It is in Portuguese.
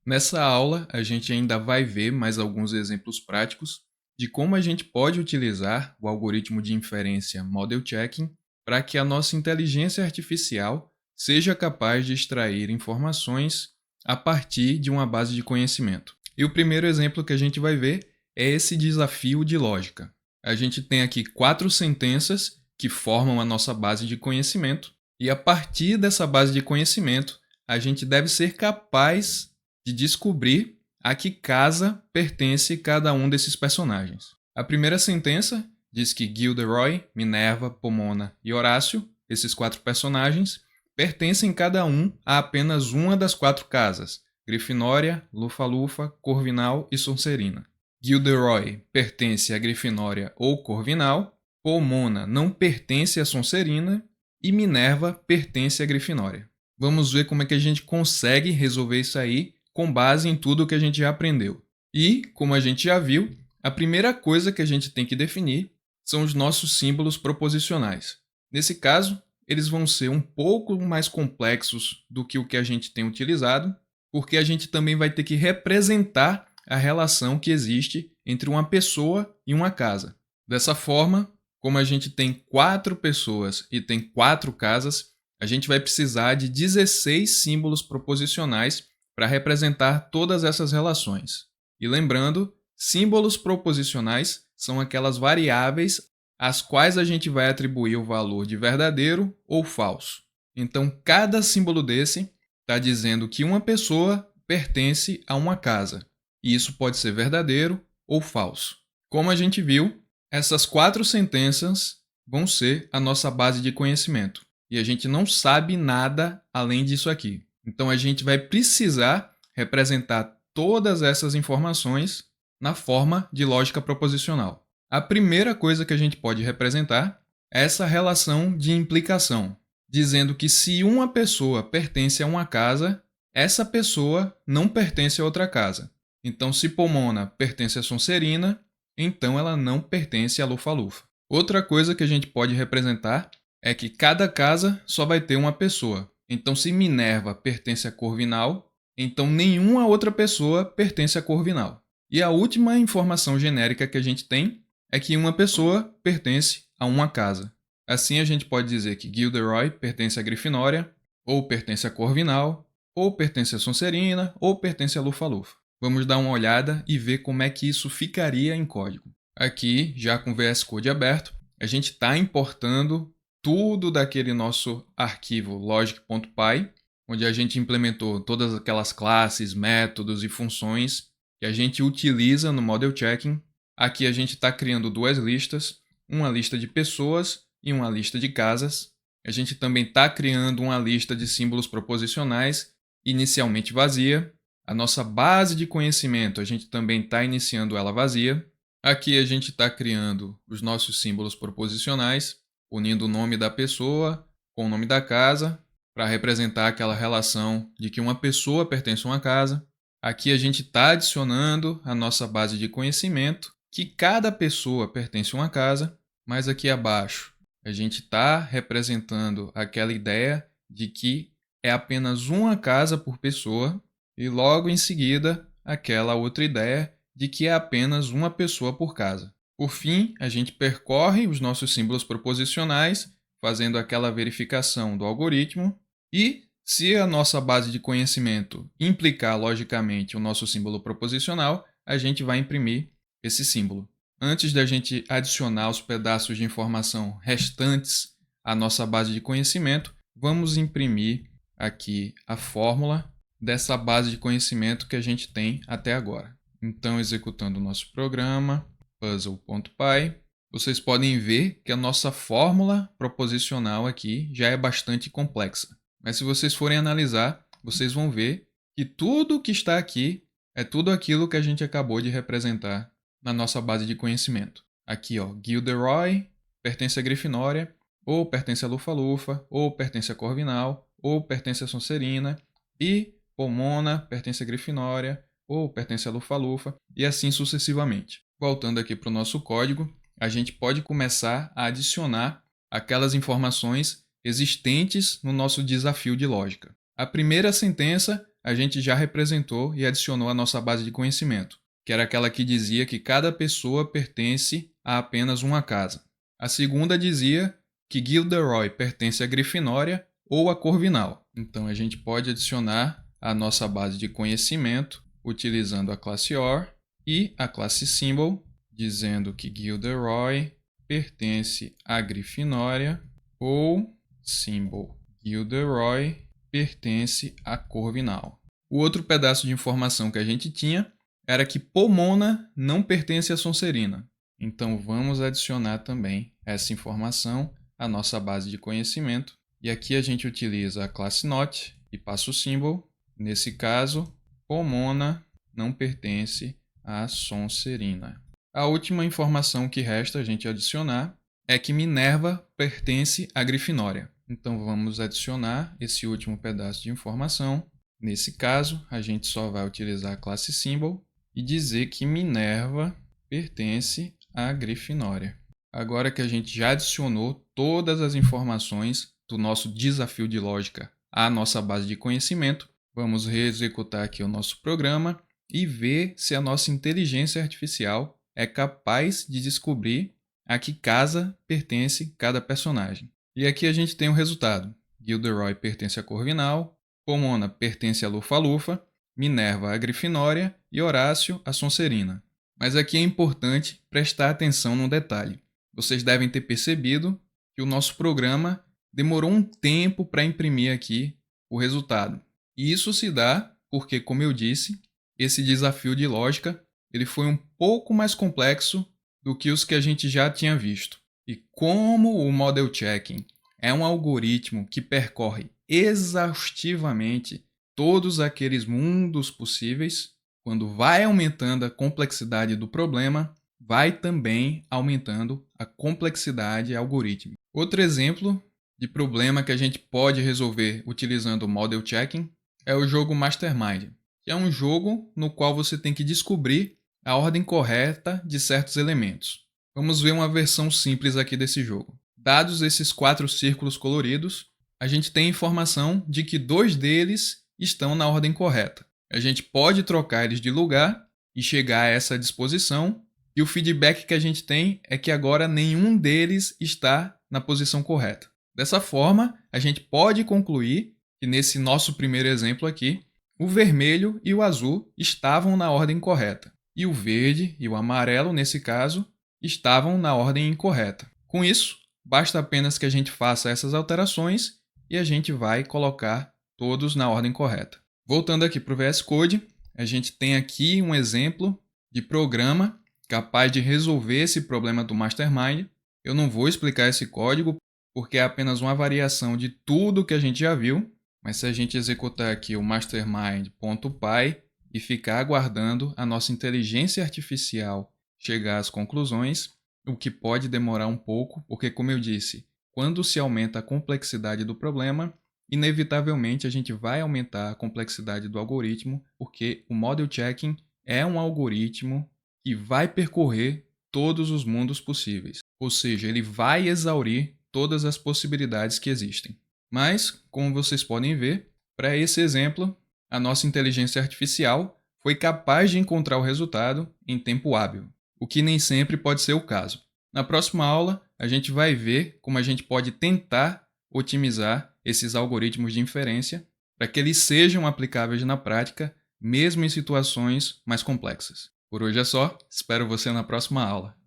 Nessa aula, a gente ainda vai ver mais alguns exemplos práticos de como a gente pode utilizar o algoritmo de inferência Model Checking para que a nossa inteligência artificial seja capaz de extrair informações a partir de uma base de conhecimento. E o primeiro exemplo que a gente vai ver é esse desafio de lógica. A gente tem aqui 4 sentenças que formam a nossa base de conhecimento, e a partir dessa base de conhecimento, a gente deve ser capaz de descobrir a que casa pertence cada um desses personagens. A primeira sentença diz que Gilderoy, Minerva, Pomona e Horácio, esses 4 personagens, pertencem cada um a apenas uma das 4 casas: Grifinória, Lufa-Lufa, Corvinal e Sonserina. Gilderoy pertence a Grifinória ou Corvinal, Pomona não pertence a Sonserina e Minerva pertence a Grifinória. Vamos ver como é que a gente consegue resolver isso aí com base em tudo que a gente já aprendeu. E, como a gente já viu, a primeira coisa que a gente tem que definir são os nossos símbolos proposicionais. Nesse caso, eles vão ser um pouco mais complexos do que o que a gente tem utilizado, porque a gente também vai ter que representar a relação que existe entre uma pessoa e uma casa. Dessa forma, como a gente tem 4 pessoas e tem 4 casas, a gente vai precisar de 16 símbolos proposicionais para representar todas essas relações. E lembrando, símbolos proposicionais são aquelas variáveis às quais a gente vai atribuir o valor de verdadeiro ou falso. Então, cada símbolo desse está dizendo que uma pessoa pertence a uma casa. E isso pode ser verdadeiro ou falso. Como a gente viu, essas 4 sentenças vão ser a nossa base de conhecimento. E a gente não sabe nada além disso aqui. Então a gente vai precisar representar todas essas informações na forma de lógica proposicional. A primeira coisa que a gente pode representar é essa relação de implicação, dizendo que se uma pessoa pertence a uma casa, essa pessoa não pertence a outra casa. Então, se Pomona pertence a Sonserina, então ela não pertence a Lufa-Lufa. Outra coisa que a gente pode representar é que cada casa só vai ter uma pessoa. Então, se Minerva pertence a Corvinal, então nenhuma outra pessoa pertence a Corvinal. E a última informação genérica que a gente tem é que uma pessoa pertence a uma casa. Assim, a gente pode dizer que Gilderoy pertence a Grifinória, ou pertence a Corvinal, ou pertence a Sonserina, ou pertence a Lufa-Lufa. Vamos dar uma olhada e ver como é que isso ficaria em código. Aqui, já com o VS Code aberto, a gente está importando tudo daquele nosso arquivo logic.py, onde a gente implementou todas aquelas classes, métodos e funções que a gente utiliza no Model Checking. Aqui a gente está criando 2 listas, uma lista de pessoas e uma lista de casas. A gente também está criando uma lista de símbolos proposicionais, inicialmente vazia. A nossa base de conhecimento, a gente também está iniciando ela vazia. Aqui a gente está criando os nossos símbolos proposicionais, unindo o nome da pessoa com o nome da casa, para representar aquela relação de que uma pessoa pertence a uma casa. Aqui a gente está adicionando a nossa base de conhecimento, que cada pessoa pertence a uma casa, mas aqui abaixo a gente está representando aquela ideia de que é apenas uma casa por pessoa, e logo em seguida aquela outra ideia de que é apenas uma pessoa por casa. Por fim, a gente percorre os nossos símbolos proposicionais, fazendo aquela verificação do algoritmo, e se a nossa base de conhecimento implicar logicamente o nosso símbolo proposicional, a gente vai imprimir esse símbolo. Antes da gente adicionar os pedaços de informação restantes à nossa base de conhecimento, vamos imprimir aqui a fórmula dessa base de conhecimento que a gente tem até agora. Então, executando o nosso programa, puzzle.py, vocês podem ver que a nossa fórmula proposicional aqui já é bastante complexa. Mas se vocês forem analisar, vocês vão ver que tudo que está aqui é tudo aquilo que a gente acabou de representar na nossa base de conhecimento. Aqui, ó, Gilderoy pertence a Grifinória, ou pertence a Lufa-Lufa, ou pertence a Corvinal, ou pertence a Sonserina, e Pomona pertence a Grifinória, ou pertence a Lufa-Lufa, e assim sucessivamente. Voltando aqui para o nosso código, a gente pode começar a adicionar aquelas informações existentes no nosso desafio de lógica. A primeira sentença, a gente já representou e adicionou a nossa base de conhecimento, que era aquela que dizia que cada pessoa pertence a apenas uma casa. A segunda dizia que Gilderoy pertence à Grifinória ou à Corvinal. Então a gente pode adicionar a nossa base de conhecimento utilizando a classe OR e a classe Symbol, dizendo que Gilderoy pertence à Grifinória ou Symbol Gilderoy pertence à Corvinal. O outro pedaço de informação que a gente tinha era que Pomona não pertence à Sonserina. Então vamos adicionar também essa informação à nossa base de conhecimento. E aqui a gente utiliza a classe Not e passa o symbol. Nesse caso, Pomona não pertence à Sonserina. A última informação que resta a gente adicionar é que Minerva pertence à Grifinória. Então vamos adicionar esse último pedaço de informação. Nesse caso, a gente só vai utilizar a classe Symbol e dizer que Minerva pertence à Grifinória. Agora que a gente já adicionou todas as informações do nosso desafio de lógica à nossa base de conhecimento, vamos reexecutar aqui o nosso programa e ver se a nossa inteligência artificial é capaz de descobrir a que casa pertence cada personagem. E aqui a gente tem o resultado. Gilderoy pertence à Corvinal, Pomona pertence à Lufa-Lufa, Minerva à Grifinória e Horácio à Sonserina. Mas aqui é importante prestar atenção num detalhe. Vocês devem ter percebido que o nosso programa demorou um tempo para imprimir aqui o resultado. E isso se dá porque, como eu disse, esse desafio de lógica ele foi um pouco mais complexo do que os que a gente já tinha visto. E como o Model Checking é um algoritmo que percorre exaustivamente todos aqueles mundos possíveis, quando vai aumentando a complexidade do problema, vai também aumentando a complexidade algorítmica. Outro exemplo de problema que a gente pode resolver utilizando o Model Checking é o jogo Mastermind, que é um jogo no qual você tem que descobrir a ordem correta de certos elementos. Vamos ver uma versão simples aqui desse jogo. Dados esses 4 círculos coloridos, a gente tem informação de que 2 deles estão na ordem correta. A gente pode trocar eles de lugar e chegar a essa disposição, e o feedback que a gente tem é que agora nenhum deles está na posição correta. Dessa forma, a gente pode concluir que nesse nosso primeiro exemplo aqui, o vermelho e o azul estavam na ordem correta, e o verde e o amarelo, nesse caso, estavam na ordem incorreta. Com isso, basta apenas que a gente faça essas alterações e a gente vai colocar todos na ordem correta. Voltando aqui para o VS Code, a gente tem aqui um exemplo de programa capaz de resolver esse problema do Mastermind. Eu não vou explicar esse código porque é apenas uma variação de tudo que a gente já viu, mas se a gente executar aqui o mastermind.py e ficar aguardando a nossa inteligência artificial chegar às conclusões, o que pode demorar um pouco, porque, como eu disse, quando se aumenta a complexidade do problema, inevitavelmente a gente vai aumentar a complexidade do algoritmo, porque o Model Checking é um algoritmo que vai percorrer todos os mundos possíveis. Ou seja, ele vai exaurir todas as possibilidades que existem. Mas, como vocês podem ver, para esse exemplo, a nossa inteligência artificial foi capaz de encontrar o resultado em tempo hábil, o que nem sempre pode ser o caso. Na próxima aula, a gente vai ver como a gente pode tentar otimizar esses algoritmos de inferência para que eles sejam aplicáveis na prática, mesmo em situações mais complexas. Por hoje é só, espero você na próxima aula.